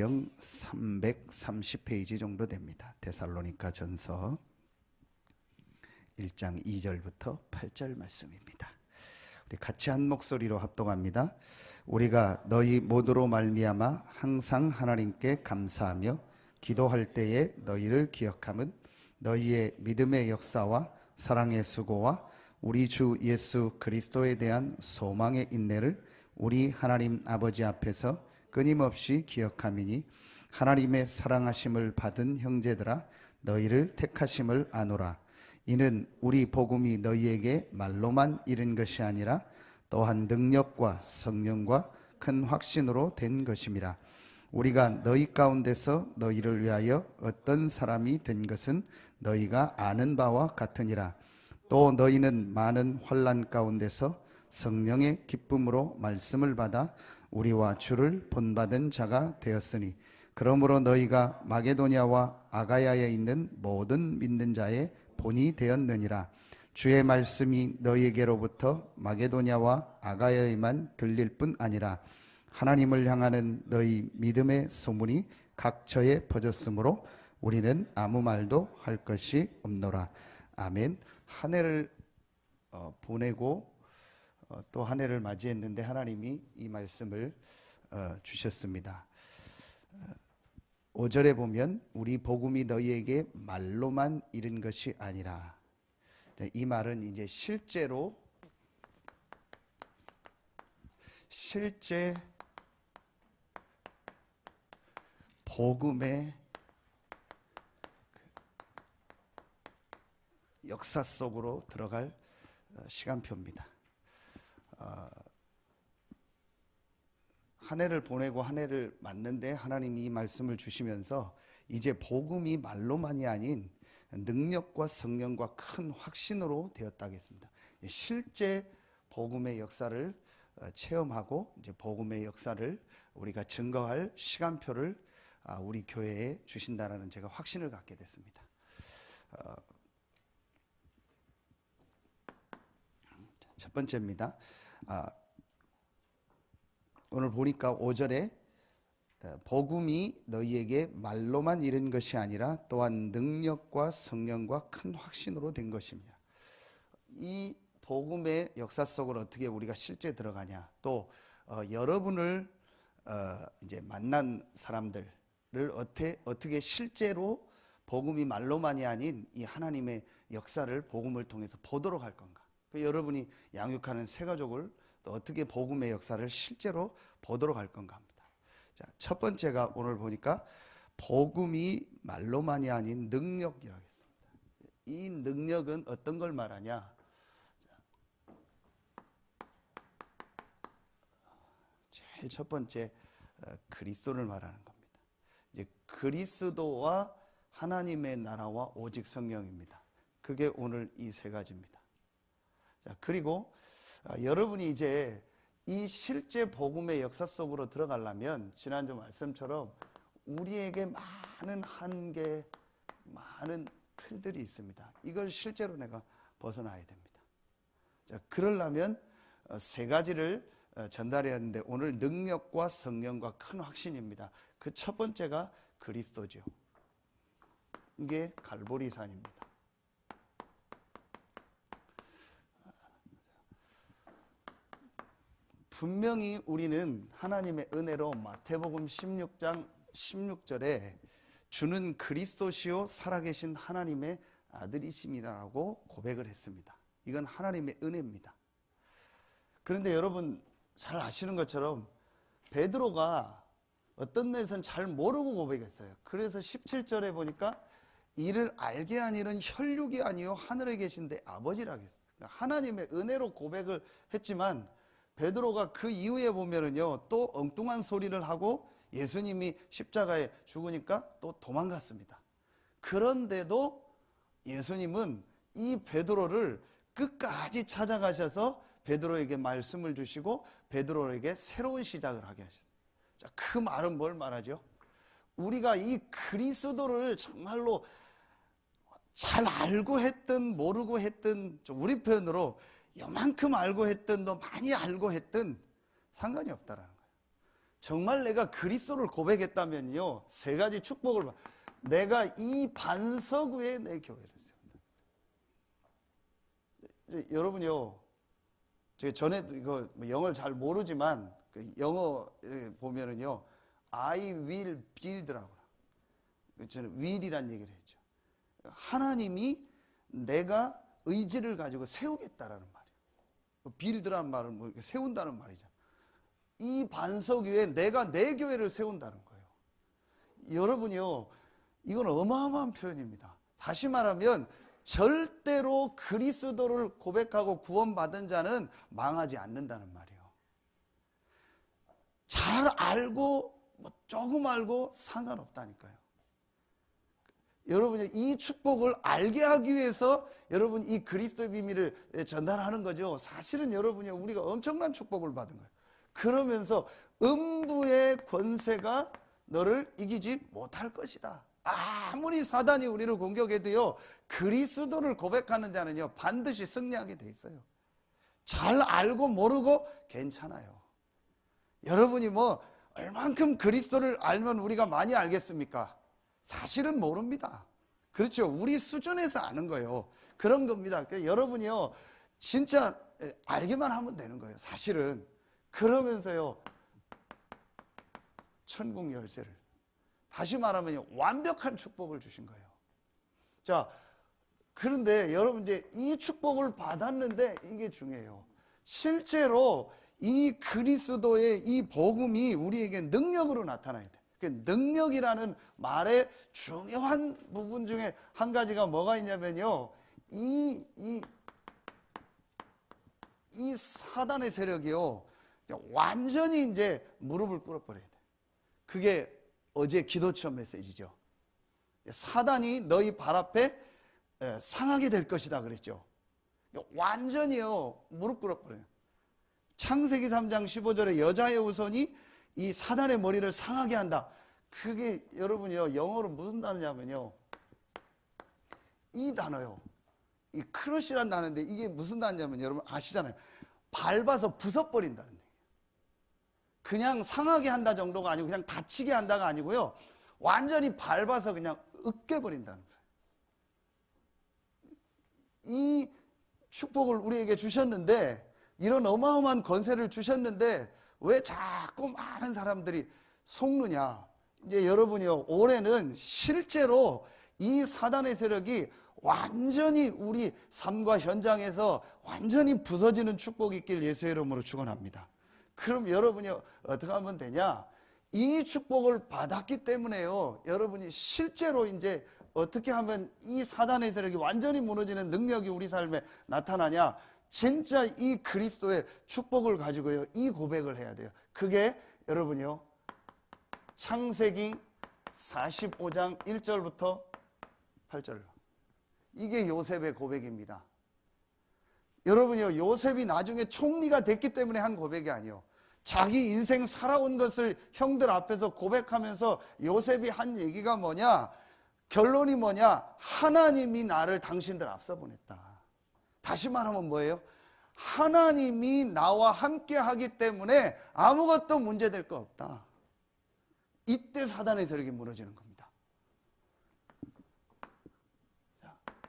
사정 330페이지 정도 됩니다. 데살로니가 전서 1장 2절부터 8절 말씀입니다. 우리 같이 한 목소리로 합독합니다. 우리가 너희 모두로 말미암아 항상 하나님께 감사하며 기도할 때에 너희를 기억함은 너희의 믿음의 역사와 사랑의 수고와 우리 주 예수 그리스도에 대한 소망의 인내를 우리 하나님 아버지 앞에서 끊임없이 기억함이니 하나님의 사랑하심을 받은 형제들아 너희를 택하심을 아노라. 이는 우리 복음이 너희에게 말로만 이른 것이 아니라 또한 능력과 성령과 큰 확신으로 된 것임이라. 우리가 너희 가운데서 너희를 위하여 어떤 사람이 된 것은 너희가 아는 바와 같으니라. 또 너희는 많은 환난 가운데서 성령의 기쁨으로 말씀을 받아 우리와 주를 본받은 자가 되었으니 그러므로 너희가 마게도냐와 아가야에 있는 모든 믿는 자의 본이 되었느니라. 주의 말씀이 너희에게로부터 마게도냐와 아가야에만 들릴 뿐 아니라 하나님을 향하는 너희 믿음의 소문이 각처에 퍼졌으므로 우리는 아무 말도 할 것이 없노라. 아멘. 한 해를 보내고 또 한 해를 맞이했는데 하나님이 이 말씀을 주셨습니다. 5절에 보면 우리 복음이 너희에게 말로만 이른 것이 아니라, 이 말은 이제 실제 복음의 역사 속으로 들어갈 시간표입니다. 한 해를 보내고 한 해를 맞는데 하나님이 이 말씀을 주시면서 이제 복음이 말로만이 아닌 능력과 성령과 큰 확신으로 되었다 하겠습니다. 실제 복음의 역사를 체험하고 이제 복음의 역사를 우리가 증거할 시간표를 우리 교회에 주신다라는 제가 확신을 갖게 됐습니다. 첫 번째입니다. 오늘 보니까 5절에 복음이 너희에게 말로만 이른 것이 아니라 또한 능력과 성령과 큰 확신으로 된 것입니다. 이 복음의 역사 속으로 어떻게 우리가 실제 들어가냐, 또 여러분을 이제 만난 사람들을 어떻게 실제로 복음이 말로만이 아닌 이 하나님의 역사를 복음을 통해서 보도록 할 건가. 여러분이 양육하는 새 가족을 또 어떻게 복음의 역사를 실제로 보도록 할 건가 합니다. 자, 첫 번째가 오늘 보니까 복음이 말로만이 아닌 능력이라고 했습니다. 이 능력은 어떤 걸 말하냐? 제일 첫 번째 그리스도를 말하는 겁니다. 이제 그리스도와 하나님의 나라와 오직 성령입니다. 그게 오늘 이 세 가지입니다. 자, 그리고 여러분이 이제 이 실제 복음의 역사 속으로 들어가려면 지난주 말씀처럼 우리에게 많은 한계, 많은 틀들이 있습니다. 이걸 실제로 내가 벗어나야 됩니다. 자, 그러려면 세 가지를 전달해야 하는데 오늘 능력과 성령과 큰 확신입니다. 그 첫 번째가 그리스도죠. 이게 갈보리산입니다. 분명히 우리는 하나님의 은혜로 마태복음 16장 16절에 주는 그리스도시요 살아계신 하나님의 아들이심이라고 고백을 했습니다. 이건 하나님의 은혜입니다. 그런데 여러분 잘 아시는 것처럼 베드로가 어떤 면에서는 잘 모르고 고백했어요. 그래서 17절에 보니까 이를 알게 한 일은 혈육이 아니요 하늘에 계신 내 아버지라고 했어요. 하나님의 은혜로 고백을 했지만 베드로가 그 이후에 보면은요, 또 엉뚱한 소리를 하고 예수님이 십자가에 죽으니까 또 도망갔습니다. 그런데도 예수님은 이 베드로를 끝까지 찾아가셔서 베드로에게 말씀을 주시고 베드로에게 새로운 시작을 하게 하셨어요. 자, 그 말은 뭘 말하죠? 우리가 이 그리스도를 정말로 잘 알고 했든 모르고 했든, 우리 표현으로 요만큼 알고 했든 너 많이 알고 했든 상관이 없다라는 거예요. 정말 내가 그리스도를 고백했다면요, 세 가지 축복을 내가 이 반석 위에 내 교회를 세운다. 여러분요, 제가 전에도 이거 영어를 잘 모르지만 그 영어 보면은요, I will build라고, 저는 will이란 얘기를 했죠. 하나님이 내가 의지를 가지고 세우겠다라는 말이에요. build라는 말은 뭐 세운다는 말이죠. 이 반석 위에 내가 내 교회를 세운다는 거예요. 여러분이요, 이건 어마어마한 표현입니다. 다시 말하면 절대로 그리스도를 고백하고 구원받은 자는 망하지 않는다는 말이에요. 잘 알고 조금 알고 상관없다니까요. 여러분이 이 축복을 알게 하기 위해서 여러분 이 그리스도의 비밀을 전달하는 거죠. 사실은 여러분이 우리가 엄청난 축복을 받은 거예요. 그러면서 음부의 권세가 너를 이기지 못할 것이다. 아무리 사단이 우리를 공격해도요, 그리스도를 고백하는 자는요 반드시 승리하게 돼 있어요. 잘 알고 모르고 괜찮아요. 여러분이 뭐 얼만큼 그리스도를 알면 우리가 많이 알겠습니까? 사실은 모릅니다. 그렇죠. 우리 수준에서 아는 거예요. 그런 겁니다. 그러니까 여러분이요 진짜 알기만 하면 되는 거예요. 사실은. 그러면서요 천국 열쇠를, 다시 말하면 완벽한 축복을 주신 거예요. 자, 그런데 여러분 이제 이 축복을 받았는데 이게 중요해요. 실제로 이 그리스도의 이 복음이 우리에게 능력으로 나타나야 돼. 그 능력이라는 말의 중요한 부분 중에 한 가지가 뭐가 있냐면요, 이 사단의 세력이요 완전히 이제 무릎을 꿇어버려야 돼. 그게 어제 기도처 메시지죠. 사단이 너희 발 앞에 상하게 될 것이다 그랬죠. 완전히요 무릎 꿇어버려요. 창세기 3장 15절에 여자의 후손이 이 사단의 머리를 상하게 한다. 그게 여러분이요 영어로 무슨 단어냐면요, 이 단어요, 이 크러쉬란 단어인데 이게 무슨 단어냐면 여러분 아시잖아요. 밟아서 부숴버린다는 얘기예요. 그냥 상하게 한다 정도가 아니고 그냥 다치게 한다가 아니고요, 완전히 밟아서 그냥 으깨버린다는 거예요. 이 축복을 우리에게 주셨는데, 이런 어마어마한 권세를 주셨는데 왜 자꾸 많은 사람들이 속느냐. 이제 여러분이요 올해는 실제로 이 사단의 세력이 완전히 우리 삶과 현장에서 완전히 부서지는 축복이 있길 예수의 이름으로 축원합니다. 그럼 여러분이 어떻게 하면 되냐? 이 축복을 받았기 때문에요 여러분이 실제로 이제 어떻게 하면 이 사단의 세력이 완전히 무너지는 능력이 우리 삶에 나타나냐? 진짜 이 그리스도의 축복을 가지고요 이 고백을 해야 돼요. 그게 여러분이요 창세기 45장 1절부터 8절, 이게 요셉의 고백입니다. 여러분이요 요셉이 나중에 총리가 됐기 때문에 한 고백이 아니에요. 자기 인생 살아온 것을 형들 앞에서 고백하면서 요셉이 한 얘기가 뭐냐, 결론이 뭐냐, 하나님이 나를 당신들 앞서 보냈다. 다시 말하면 뭐예요? 하나님이 나와 함께 하기 때문에 아무것도 문제될 거 없다. 이때 사단의 세력이 무너지는 겁니다.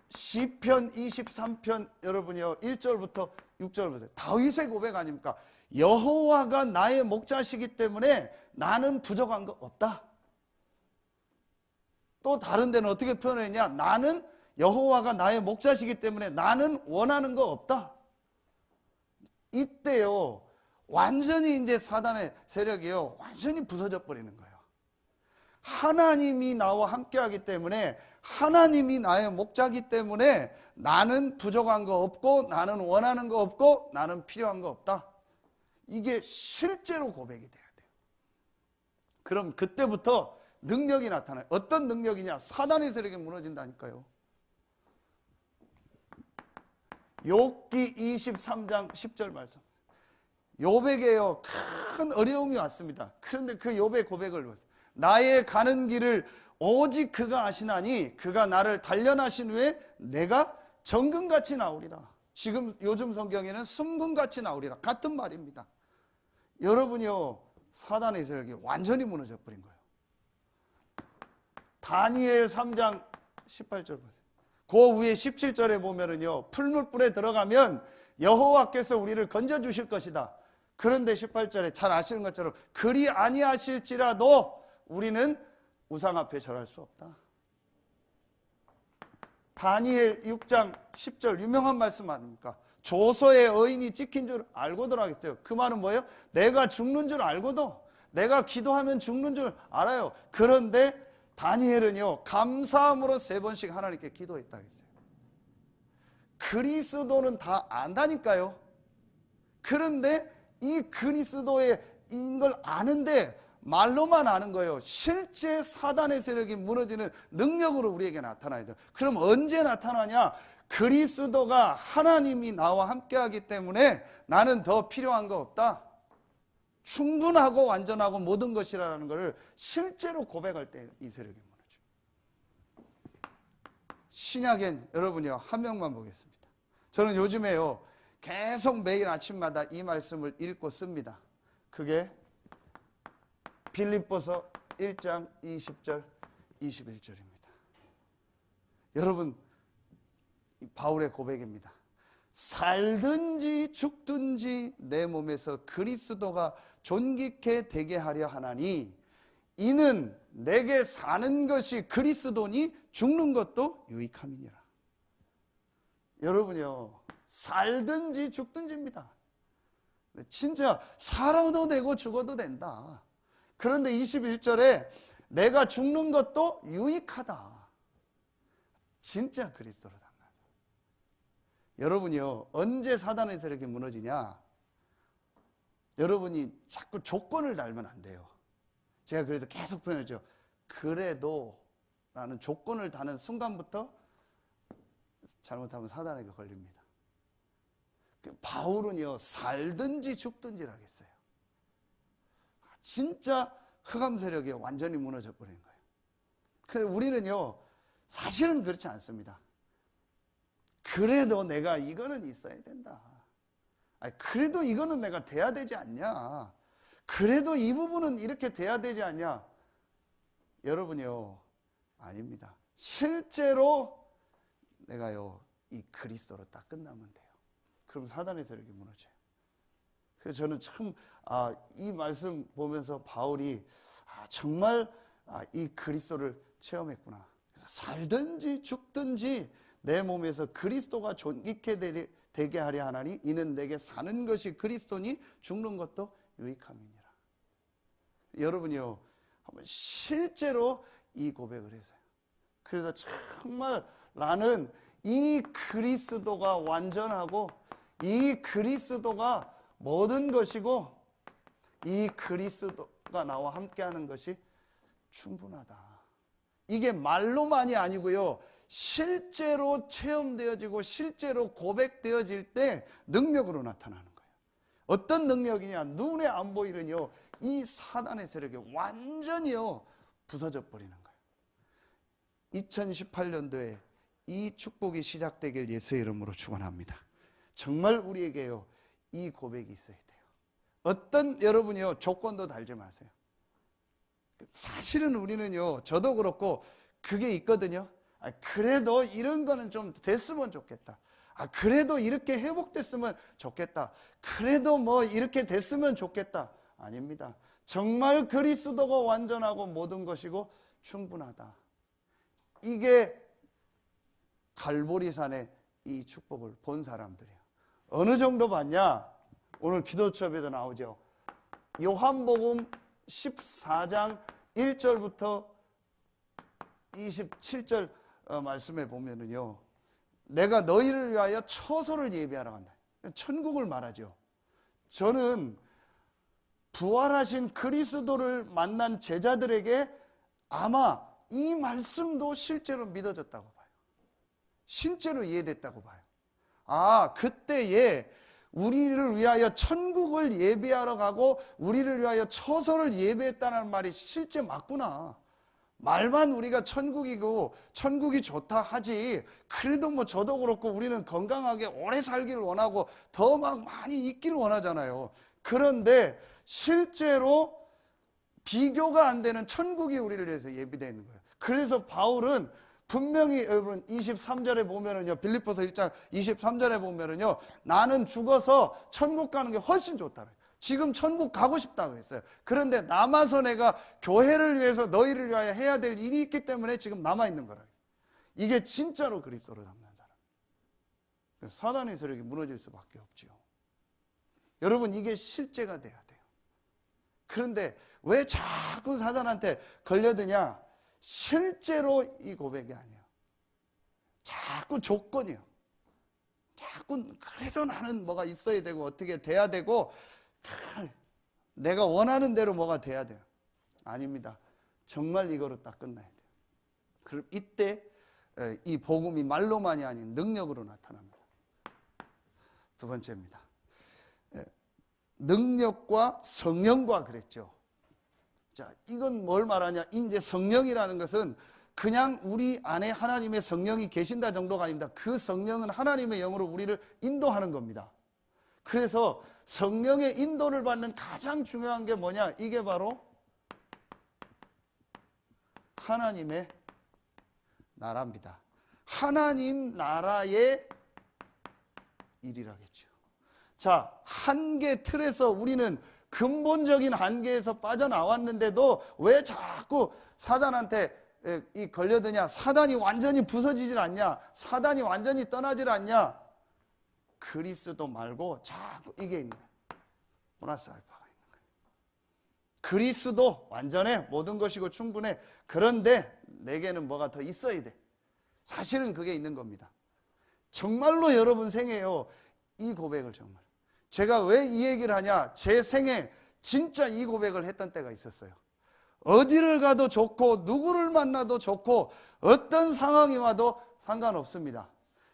시편 23편 여러분이요 1절부터 6절부터 다윗의 고백 아닙니까? 여호와가 나의 목자시기 때문에 나는 부족한 거 없다. 또 다른 데는 어떻게 표현했냐? 나는 여호와가 나의 목자시기 때문에 나는 원하는 거 없다. 이때요 완전히 이제 사단의 세력이요 완전히 부서져 버리는 거예요. 하나님이 나와 함께 하기 때문에, 하나님이 나의 목자이기 때문에 나는 부족한 거 없고 나는 원하는 거 없고 나는 필요한 거 없다. 이게 실제로 고백이 돼야 돼요. 그럼 그때부터 능력이 나타나요. 어떤 능력이냐? 사단의 세력이 무너진다니까요. 욥기 23장 10절 말씀. 욥에게요 큰 어려움이 왔습니다. 그런데 그 욥의 고백을 보세요. 나의 가는 길을 오직 그가 아시나니 그가 나를 단련하신 후에 내가 정금같이 나오리라. 지금 요즘 성경에는 순금같이 나오리라 같은 말입니다. 여러분이요 사단의 세력이 완전히 무너져 버린 거예요. 다니엘 3장 18절 보세요. 그 위에 17절에 보면은요, 풀물불에 들어가면 여호와께서 우리를 건져 주실 것이다. 그런데 18절에 잘 아시는 것처럼 그리 아니하실지라도 우리는 우상 앞에 절할 수 없다. 다니엘 6장 10절 유명한 말씀 아닙니까? 조서의 의인이 찍힌 줄 알고 들어가겠어요. 그 말은 뭐예요? 내가 죽는 줄 알고도, 내가 기도하면 죽는 줄 알아요. 그런데 다니엘은요, 감사함으로 3번씩 하나님께 기도했다 했어요. 그리스도는 다 안다니까요. 그런데 이 그리스도의 인 걸 아는데 말로만 아는 거예요. 실제 사단의 세력이 무너지는 능력으로 우리에게 나타나야 돼요. 그럼 언제 나타나냐? 그리스도가 하나님이 나와 함께하기 때문에 나는 더 필요한 거 없다, 충분하고 완전하고 모든 것이라는 것을 실제로 고백할 때 이 세력이 무너져요. 신약엔 여러분이요, 한 명만 보겠습니다. 저는 요즘에요, 계속 매일 아침마다 이 말씀을 읽고 씁니다. 그게 빌립보서 1장 20절 21절입니다. 여러분, 바울의 고백입니다. 살든지 죽든지 내 몸에서 그리스도가 존귀케 되게 하려 하나니 이는 내게 사는 것이 그리스도니 죽는 것도 유익함이니라. 여러분요, 살든지 죽든지입니다. 진짜 살아도 되고 죽어도 된다. 그런데 21절에 내가 죽는 것도 유익하다. 진짜 그리스도로 담는다. 여러분이요, 언제 사단의 세력이 무너지냐? 여러분이 자꾸 조건을 달면 안 돼요. 제가 그래도 계속 표현하죠. 그래도 라는 조건을 다는 순간부터 잘못하면 사단에게 걸립니다. 바울은요, 살든지 죽든지 하겠어요. 진짜 흑암 세력이 완전히 무너져 버린 거예요. 근데 우리는요, 사실은 그렇지 않습니다. 그래도 내가 이거는 있어야 된다. 아니, 그래도 이거는 내가 돼야 되지 않냐. 그래도 이 부분은 이렇게 돼야 되지 않냐. 여러분요, 아닙니다. 실제로 내가요, 이 그리스도로 딱 끝나면 돼요. 그럼 사단의 세력이 무너져요. 그래서 저는 참 이 말씀 보면서 바울이 정말 이 그리스도를 체험했구나. 그래서 살든지 죽든지 내 몸에서 그리스도가 존귀케 되게 하려 하나니 이는 내게 사는 것이 그리스도니 죽는 것도 유익함이니라. 여러분이요, 한번 실제로 이 고백을 했어요. 그래서 정말 나는 이 그리스도가 완전하고 이 그리스도가 모든 것이고 이 그리스도가 나와 함께하는 것이 충분하다. 이게 말로만이 아니고요, 실제로 체험되어지고 실제로 고백되어질 때 능력으로 나타나는 거예요. 어떤 능력이냐? 눈에 안 보이는요, 이 사단의 세력이 완전히요 부서져 버리는 거예요. 2018년도에 이 축복이 시작되길 예수의 이름으로 축원합니다. 정말 우리에게요, 이 고백이 있어야 돼요. 어떤 여러분이요, 조건도 달지 마세요. 사실은 우리는요, 저도 그렇고 그게 있거든요. 그래도 이런 거는 좀 됐으면 좋겠다. 그래도 이렇게 회복됐으면 좋겠다. 그래도 뭐 이렇게 됐으면 좋겠다. 아닙니다. 정말 그리스도가 완전하고 모든 것이고 충분하다. 이게 갈보리산의 이 축복을 본 사람들이에요. 어느 정도 봤냐? 오늘 기도첩에도 나오죠. 요한복음 14장 1절부터 27절 말씀에 보면은요, 내가 너희를 위하여 처소를 예비하러 간다. 천국을 말하죠. 저는 부활하신 그리스도를 만난 제자들에게 아마 이 말씀도 실제로 믿어졌다고 봐요. 실제로 이해됐다고 봐요. 그때에 우리를 위하여 천국을 예비하러 가고 우리를 위하여 처소를 예비했다는 말이 실제 맞구나. 말만 우리가 천국이고 천국이 좋다 하지, 그래도 뭐 저도 그렇고 우리는 건강하게 오래 살기를 원하고 더 막 많이 있기를 원하잖아요. 그런데 실제로 비교가 안 되는 천국이 우리를 위해서 예비되어 있는 거예요. 그래서 바울은 분명히 여러분 23절에 보면은요, 빌립보서 1장 23절에 보면은요, 나는 죽어서 천국 가는 게 훨씬 좋다. 지금 천국 가고 싶다고 했어요. 그런데 남아서 내가 교회를 위해서 너희를 위하여 해야 될 일이 있기 때문에 지금 남아있는 거라. 이게 진짜로 그리스도로 닮는 사람. 사단의 세력이 무너질 수밖에 없지요. 여러분, 이게 실제가 돼야 돼요. 그런데 왜 자꾸 사단한테 걸려드냐? 실제로 이 고백이 아니에요. 자꾸 조건이요. 자꾸 그래도 나는 뭐가 있어야 되고 어떻게 돼야 되고 내가 원하는 대로 뭐가 돼야 돼요. 아닙니다. 정말 이거로 딱 끝나야 돼요. 그럼 이때 이 복음이 말로만이 아닌 능력으로 나타납니다. 두 번째입니다. 능력과 성령과 그랬죠. 자, 이건 뭘 말하냐? 이제 성령이라는 것은 그냥 우리 안에 하나님의 성령이 계신다 정도가 아닙니다. 그 성령은 하나님의 영으로 우리를 인도하는 겁니다. 그래서 성령의 인도를 받는 가장 중요한 게 뭐냐? 이게 바로 하나님의 나라입니다. 하나님 나라의 일이라겠죠. 자, 한계 틀에서 우리는 근본적인 한계에서 빠져나왔는데도 왜 자꾸 사단한테 이 걸려드냐? 사단이 완전히 부서지질 않냐? 사단이 완전히 떠나질 않냐? 그리스도 말고 자꾸 이게 있는 거예요. 플러스 알파가 있는 거예요. 그리스도 완전해. 모든 것이고 충분해. 그런데 내게는 뭐가 더 있어야 돼. 사실은 그게 있는 겁니다. 정말로 여러분 생애요, 이 고백을 정말. 제가 왜 이 얘기를 하냐? 제 생에 진짜 이 고백을 했던 때가 있었어요. 어디를 가도 좋고 누구를 만나도 좋고 어떤 상황이 와도 상관없습니다.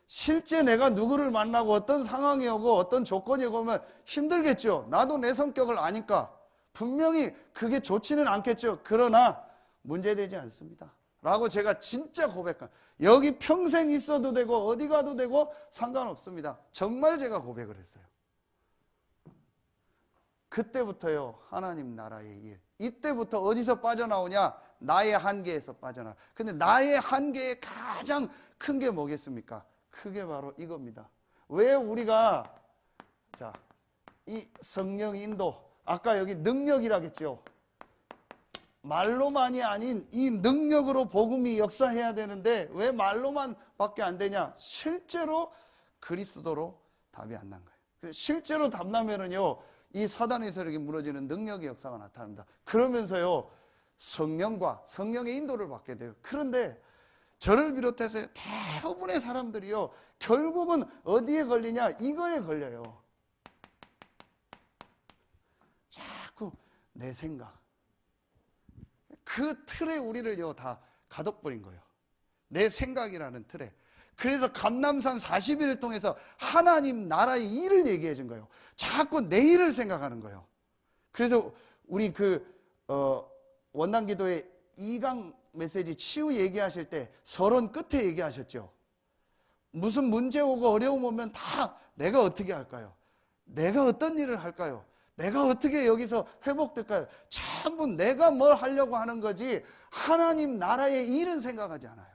실제 내가 누구를 만나고 어떤 상황이 오고 어떤 조건이 오면 힘들겠죠. 나도 내 성격을 아니까 분명히 그게 좋지는 않겠죠. 그러나 문제되지 않습니다 라고 제가 진짜 고백한, 여기 평생 있어도 되고 어디 가도 되고 상관없습니다. 정말 제가 고백을 했어요. 그때부터요, 하나님 나라의 일. 이때부터 어디서 빠져나오냐? 나의 한계에서 빠져나와. 근데 나의 한계의 가장 큰 게 뭐겠습니까? 그게 바로 이겁니다. 왜 우리가, 자, 이 성령 인도, 아까 여기 능력이라겠죠. 말로만이 아닌 이 능력으로 복음이 역사해야 되는데 왜 말로만 밖에 안 되냐? 실제로 그리스도로 답이 안 난 거예요. 실제로 답 나면은요, 이 사단의 세력이 무너지는 능력의 역사가 나타납니다. 그러면서요, 성령과 성령의 인도를 받게 돼요. 그런데 저를 비롯해서 대부분의 사람들이요, 결국은 어디에 걸리냐? 이거에 걸려요. 자꾸 내 생각. 그 틀에 우리를요, 다 가둬버린 거예요. 내 생각이라는 틀에. 그래서 감람산 40일을 통해서 하나님 나라의 일을 얘기해 준 거예요. 자꾸 내일을 생각하는 거예요. 그래서 우리 원단기도의 2강 메시지 치유 얘기하실 때 서론 끝에 얘기하셨죠. 무슨 문제 오고 어려움 오면 다 내가 어떻게 할까요? 내가 어떤 일을 할까요? 내가 어떻게 여기서 회복될까요? 전부 내가 뭘 하려고 하는 거지 하나님 나라의 일은 생각하지 않아요.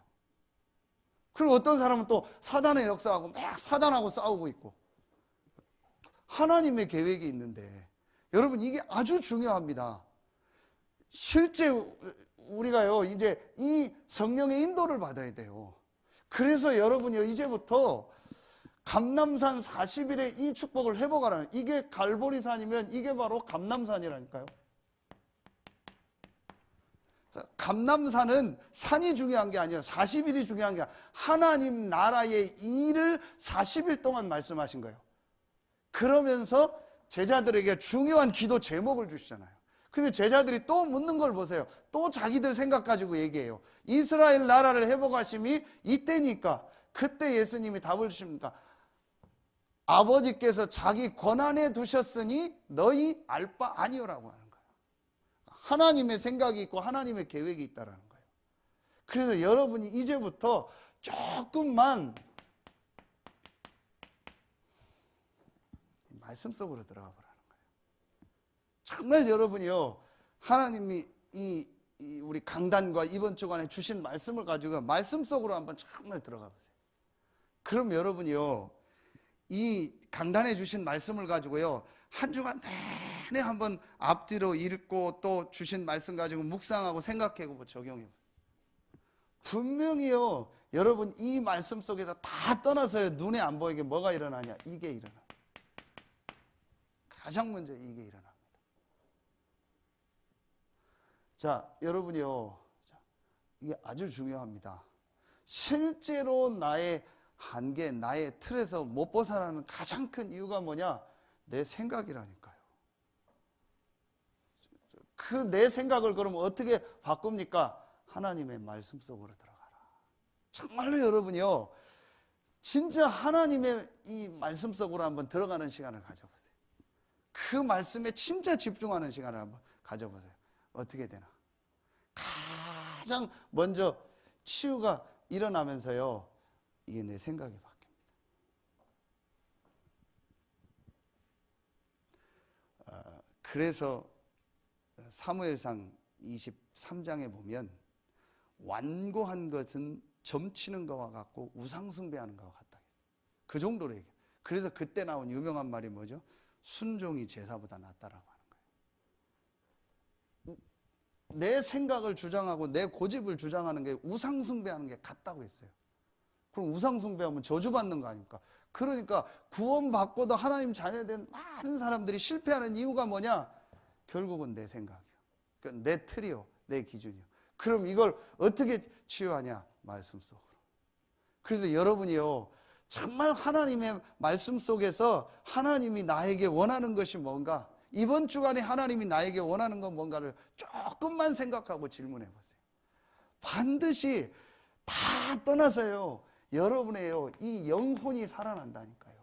그리고 어떤 사람은 또 사단의 역사하고 막 사단하고 싸우고 있고, 하나님의 계획이 있는데 여러분, 이게 아주 중요합니다. 실제 우리가요, 이제 이 성령의 인도를 받아야 돼요. 그래서 여러분이요, 이제부터 감람산 40일의 이 축복을 회복하라는, 이게 갈보리산이면 이게 바로 감람산이라니까요. 감람산은 산이 중요한 게 아니에요. 40일이 중요한 게 아니라 하나님 나라의 일을 40일 동안 말씀하신 거예요. 그러면서 제자들에게 중요한 기도 제목을 주시잖아요. 근데 제자들이 또 묻는 걸 보세요. 또 자기들 생각 가지고 얘기해요. 이스라엘 나라를 회복하심이 이때니까. 그때 예수님이 답을 주십니까? 아버지께서 자기 권한에 두셨으니 너희 알 바 아니오라고 하는 거예요. 하나님의 생각이 있고 하나님의 계획이 있다는 거예요. 그래서 여러분이 이제부터 조금만 말씀 속으로 들어가 보라는 거예요. 정말 여러분이요, 하나님이 우리 강단과 이번 주간에 주신 말씀을 가지고 말씀 속으로 한번 정말 들어가 보세요. 그럼 여러분이요, 이 강단에 주신 말씀을 가지고요, 한 주간 내내 한번 앞뒤로 읽고 또 주신 말씀 가지고 묵상하고 생각하고 적용해요. 분명히요, 여러분 이 말씀 속에서 다 떠나서요, 눈에 안 보이게 뭐가 일어나냐? 이게 일어나. 가장 먼저 이게 일어납니다. 자, 여러분이요, 이게 아주 중요합니다. 실제로 나의 한계, 나의 틀에서 못 벗어나는 가장 큰 이유가 뭐냐? 내 생각이라니까요. 그 내 생각을 그러면 어떻게 바꿉니까? 하나님의 말씀 속으로 들어가라. 정말로 여러분이요, 진짜 하나님의 이 말씀 속으로 한번 들어가는 시간을 가져보세요. 그 말씀에 진짜 집중하는 시간을 한번 가져보세요. 어떻게 되나? 가장 먼저 치유가 일어나면서요, 이게 내 생각이 바뀝니다. 그래서 사무엘상 23장에 보면 완고한 것은 점치는 것과 같고 우상숭배하는 것과 같다. 그 정도로 얘기해요. 그래서 그때 나온 유명한 말이 뭐죠? 순종이 제사보다 낫다라고 하는 거예요. 내 생각을 주장하고 내 고집을 주장하는 게 우상숭배하는 게 같다고 했어요. 그럼 우상숭배하면 저주받는 거 아닙니까? 그러니까 구원받고도 하나님 자녀된 많은 사람들이 실패하는 이유가 뭐냐? 결국은 내 생각이요. 그러니까 내 틀이요, 내 기준이요. 그럼 이걸 어떻게 치유하냐? 말씀 속으로. 그래서 여러분이요, 정말 하나님의 말씀 속에서 하나님이 나에게 원하는 것이 뭔가, 이번 주간에 하나님이 나에게 원하는 건 뭔가를 조금만 생각하고 질문해 보세요. 반드시 다 떠나서요, 여러분의요, 이 영혼이 살아난다니까요.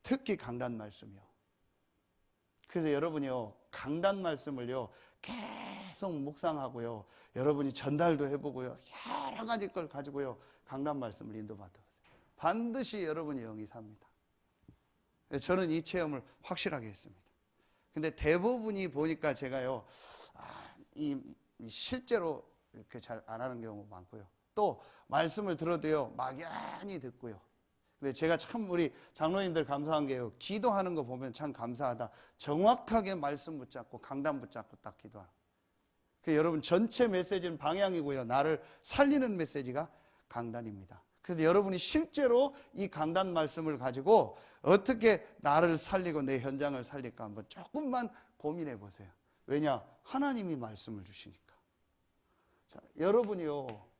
특히 강단 말씀이요. 그래서 여러분이요, 강단 말씀을요, 계속 묵상하고요, 여러분이 전달도 해보고요, 여러 가지 걸 가지고요, 강단 말씀을 인도받아보세요. 반드시 여러분이 영이 삽니다. 저는 이 체험을 확실하게 했습니다. 근데 대부분이 보니까 제가요, 실제로 이렇게 잘 안 하는 경우 많고요. 또 말씀을 들어도요, 막연히 듣고요. 근데 제가 참 우리 장로님들 감사한 게요, 기도하는 거 보면 참 감사하다. 정확하게 말씀 붙잡고 강단 붙잡고 딱 기도하는. 여러분 전체 메시지는 방향이고요, 나를 살리는 메시지가 강단입니다. 그래서 여러분이 실제로 이 강단 말씀을 가지고 어떻게 나를 살리고 내 현장을 살릴까 한번 조금만 고민해 보세요. 왜냐? 하나님이 말씀을 주시니까. 자, 여러분이요,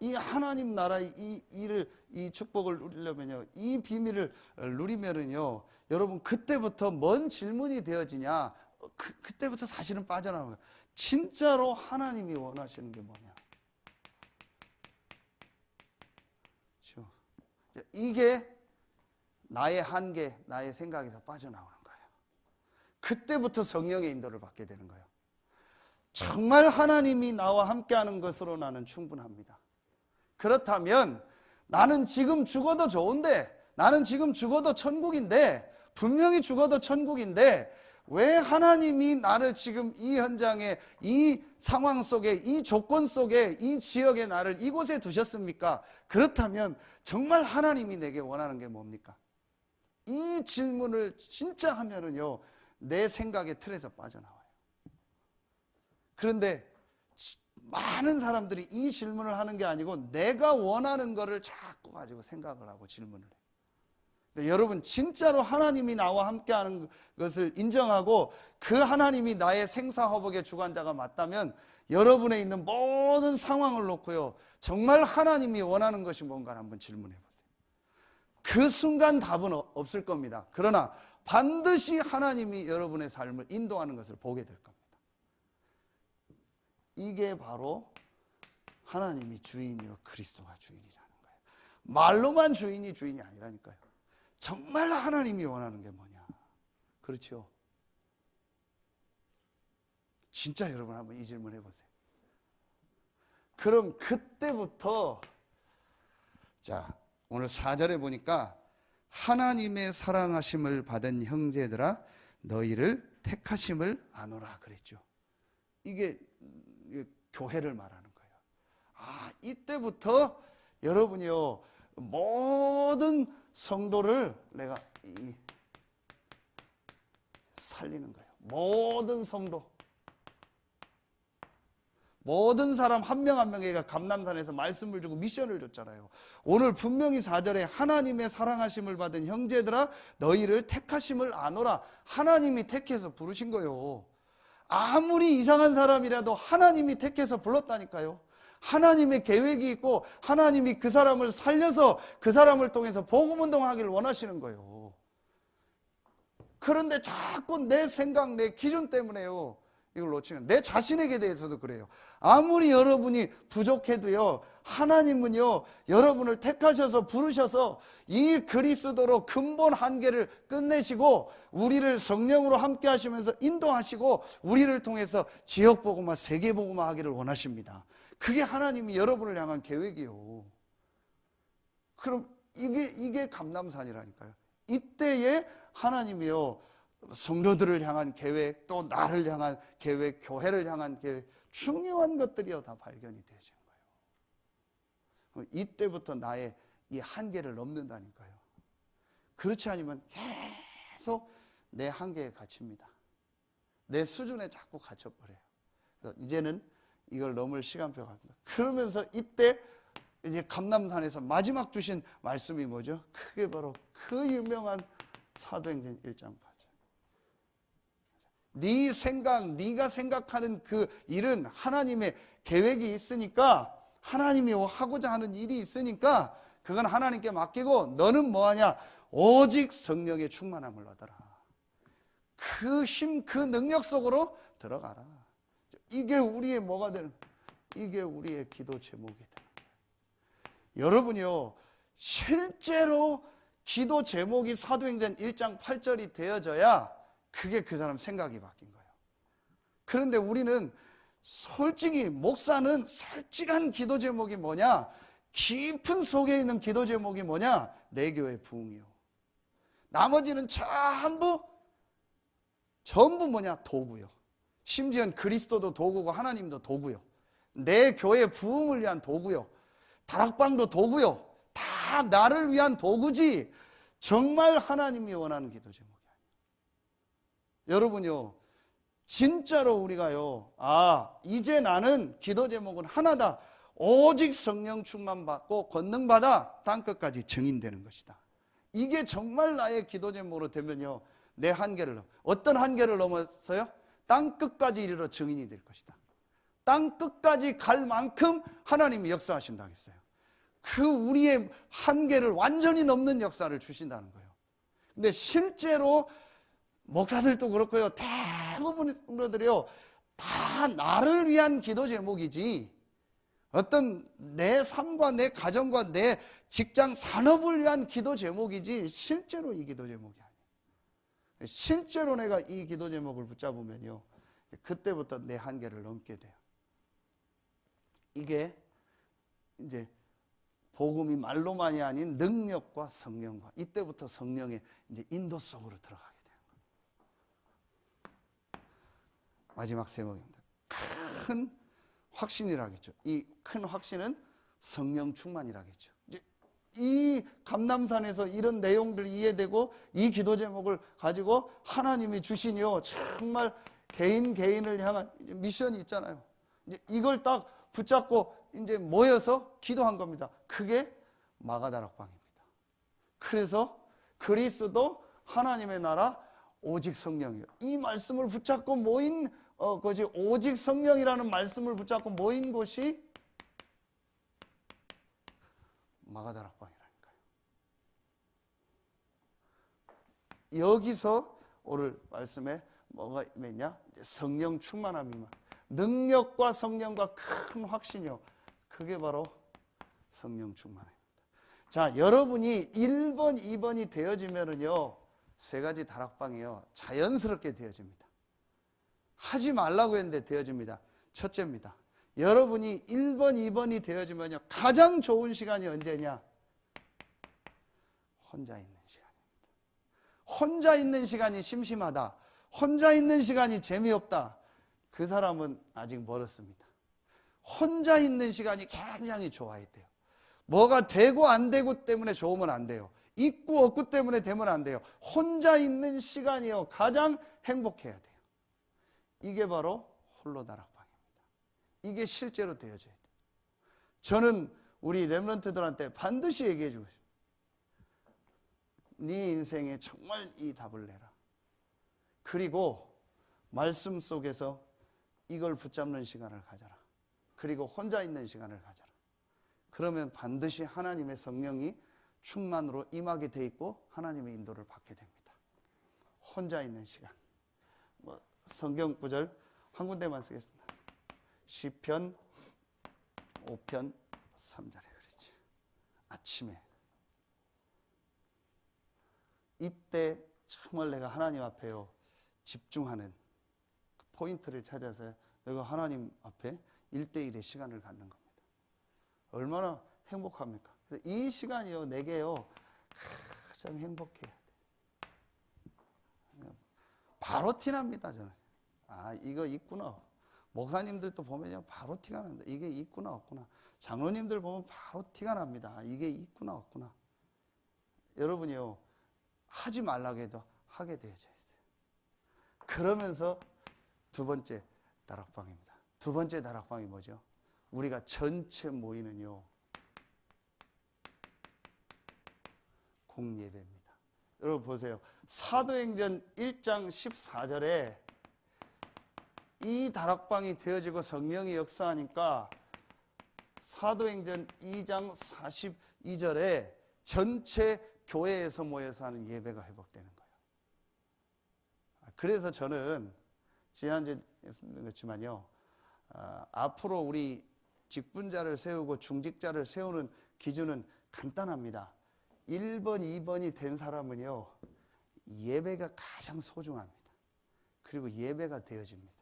이 하나님 나라의 이 축복을 누리려면요, 이 비밀을 누리면은요, 여러분 그때부터 뭔 질문이 되어지냐? 그때부터 사실은 빠져나오는 거예요. 진짜로 하나님이 원하시는 게 뭐냐? 그렇죠? 이게 나의 한계, 나의 생각에서 빠져나오는 거예요. 그때부터 성령의 인도를 받게 되는 거예요. 정말 하나님이 나와 함께하는 것으로 나는 충분합니다. 그렇다면 나는 지금 죽어도 좋은데, 나는 지금 죽어도 천국인데, 분명히 죽어도 천국인데, 왜 하나님이 나를 지금 이 현장에, 이 상황 속에, 이 조건 속에, 이 지역에 나를 이곳에 두셨습니까? 그렇다면 정말 하나님이 내게 원하는 게 뭡니까? 이 질문을 진짜 하면은요, 내 생각의 틀에서 빠져나와요. 그런데 많은 사람들이 이 질문을 하는 게 아니고 내가 원하는 거를 자꾸 가지고 생각을 하고 질문을 해요. 근데 여러분 진짜로 하나님이 나와 함께하는 것을 인정하고 그 하나님이 나의 생사화복의 주관자가 맞다면 여러분에 있는 모든 상황을 놓고요, 정말 하나님이 원하는 것이 뭔가 한번 질문해 보세요. 그 순간 답은 없을 겁니다. 그러나 반드시 하나님이 여러분의 삶을 인도하는 것을 보게 될 겁니다. 이게 바로 하나님이 주인이요 그리스도가 주인이라는 거예요. 말로만 주인이 주인이 아니라니까요. 정말 하나님이 원하는 게 뭐냐? 그렇죠? 진짜 여러분 한번 이 질문 해보세요. 그럼 그때부터, 자, 오늘 4절에 보니까 하나님의 사랑하심을 받은 형제들아 너희를 택하심을 아노라 그랬죠. 이게 교회를 말하는 거예요. 이때부터 여러분이요, 모든 성도를 내가 살리는 거예요. 모든 성도, 모든 사람 한 명 한 명에게 감람산에서 말씀을 주고 미션을 줬잖아요. 오늘 분명히 4절에 하나님의 사랑하심을 받은 형제들아 너희를 택하심을 아노라. 하나님이 택해서 부르신 거예요. 아무리 이상한 사람이라도 하나님이 택해서 불렀다니까요. 하나님의 계획이 있고 하나님이 그 사람을 살려서 그 사람을 통해서 복음운동하기를 원하시는 거예요. 그런데 자꾸 내 생각, 내 기준 때문에요, 이걸 놓치면, 내 자신에게 대해서도 그래요. 아무리 여러분이 부족해도요, 하나님은요 여러분을 택하셔서 부르셔서 이 그리스도로 근본 한계를 끝내시고 우리를 성령으로 함께 하시면서 인도하시고 우리를 통해서 지역복음화, 세계복음화 하기를 원하십니다. 그게 하나님이 여러분을 향한 계획이요. 그럼 이게 감람산이라니까요. 이때에 하나님이요 성도들을 향한 계획, 또 나를 향한 계획, 교회를 향한 계획, 중요한 것들이요 다 발견이 되어지는 거예요. 이때부터 나의 이 한계를 넘는다니까요. 그렇지 않으면 계속 내 한계에 갇힙니다. 내 수준에 자꾸 갇혀버려요. 그래서 이제는 이걸 넘을 시간표가 갑니다. 그러면서 이때 이제 감람산에서 마지막 주신 말씀이 뭐죠? 그게 바로 그 유명한 사도행전 1장 8절. 네 생각, 네가 생각하는 그 일은 하나님의 계획이 있으니까, 하나님이 하고자 하는 일이 있으니까 그건 하나님께 맡기고 너는 뭐하냐? 오직 성령의 충만함을 얻어라. 그 힘, 그 능력 속으로 들어가라. 이게 우리의 뭐가 되는, 이게 우리의 기도 제목이 되는 거예요. 여러분이요, 실제로 기도 제목이 사도행전 1장 8절이 되어져야 그게 그 사람 생각이 바뀐 거예요. 그런데 우리는 솔직히, 목사는 솔직한 기도 제목이 뭐냐? 깊은 속에 있는 기도 제목이 뭐냐? 내 교회 부흥이요. 나머지는 전부 뭐냐? 도구요. 심지어는 그리스도도 도구고 하나님도 도구요. 내 교회 부흥을 위한 도구요. 다락방도 도구요. 다 나를 위한 도구지 정말 하나님이 원하는 기도 제목이 아니에요. 여러분요, 진짜로 우리가요, 이제 나는 기도 제목은 하나다. 오직 성령 충만 받고 권능 받아 땅끝까지 증인되는 것이다. 이게 정말 나의 기도 제목으로 되면요, 내 한계를, 어떤 한계를 넘어서요? 땅끝까지 이르러 증인이 될 것이다. 땅끝까지 갈 만큼 하나님이 역사하신다 했어요. 그 우리의 한계를 완전히 넘는 역사를 주신다는 거예요. 근데 실제로 목사들도 그렇고요, 대부분의 성도들이요, 다 나를 위한 기도 제목이지 어떤 내 삶과 내 가정과 내 직장 산업을 위한 기도 제목이지 실제로 이 기도 제목이 아니에요. 실제로 내가 이 기도 제목을 붙잡으면요, 그때부터 내 한계를 넘게 돼요. 이게 이제 복음이 말로만이 아닌 능력과 성령과, 이때부터 성령의 이제 인도 속으로 들어가게 되는 거예요. 마지막 세목입니다. 큰 확신이라겠죠. 이 큰 확신은 성령 충만이라겠죠. 이 감람산에서 이런 내용들이 이해되고 이 기도 제목을 가지고 하나님이 주시니요, 정말 개인을 향한 미션이 있잖아요. 이걸 딱 붙잡고 이제 모여서 기도한 겁니다. 그게 마가다락방입니다. 그래서 그리스도, 하나님의 나라, 오직 성령이요. 이 말씀을 붙잡고 모인 것이, 오직 성령이라는 말씀을 붙잡고 모인 곳이 마가다락방이라니까요. 여기서 오늘 말씀에 뭐가 있냐? 성령 충만함이만, 능력과 성령과 큰 확신이요. 그게 바로 성령 충만입니다. 자, 여러분이 1번, 2번이 되어지면은요, 세 가지 다락방이요, 자연스럽게 되어집니다. 하지 말라고 했는데 되어집니다. 첫째입니다. 여러분이 1번, 2번이 되어지면요, 가장 좋은 시간이 언제냐? 혼자 있는 시간입니다. 혼자 있는 시간이 심심하다. 혼자 있는 시간이 재미없다. 그 사람은 아직 멀었습니다. 혼자 있는 시간이 굉장히 좋아야 돼요. 뭐가 되고 안 되고 때문에 좋으면 안 돼요. 있고 없고 때문에 되면 안 돼요. 혼자 있는 시간이요, 가장 행복해야 돼요. 이게 바로 홀로 다락방입니다. 이게 실제로 되어져야 돼요. 저는 우리 렘넌트들한테 반드시 얘기해 주고 싶어요. 네 인생에 정말 이 답을 내라. 그리고 말씀 속에서 이걸 붙잡는 시간을 가져라. 그리고 혼자 있는 시간을 가져라. 그러면 반드시 하나님의 성령이 충만으로 임하게 돼 있고 하나님의 인도를 받게 됩니다. 혼자 있는 시간. 성경 구절 한 군데만 쓰겠습니다. 시편 5편 3절에 그랬지. 아침에 이때 정말 내가 하나님 앞에요 집중하는 포인트를 찾아서 내가 하나님 앞에 1대1의 시간을 갖는 겁니다. 얼마나 행복합니까? 그래서 이 시간이요, 내게요 가장 행복해야 돼. 바로 티납니다. 저는 아, 이거 있구나. 목사님들도 보면요 바로 티가 납니다. 이게 있구나 없구나. 장로님들 보면 바로 티가 납니다. 이게 있구나 없구나. 여러분이요 하지 말라고 해도 하게 되어져 있어요. 그러면서 두 번째 다락방입니다. 두 번째 다락방이 뭐죠? 우리가 전체 모이는요 공예배입니다. 여러분 보세요. 사도행전 1장 14절에 이 다락방이 되어지고 성령이 역사하니까 사도행전 2장 42절에 전체 교회에서 모여서 하는 예배가 회복되는 거예요. 그래서 저는 지난주에 그렇지만요, 앞으로 우리 직분자를 세우고 중직자를 세우는 기준은 간단합니다. 1번, 2번이 된 사람은요 예배가 가장 소중합니다. 그리고 예배가 되어집니다.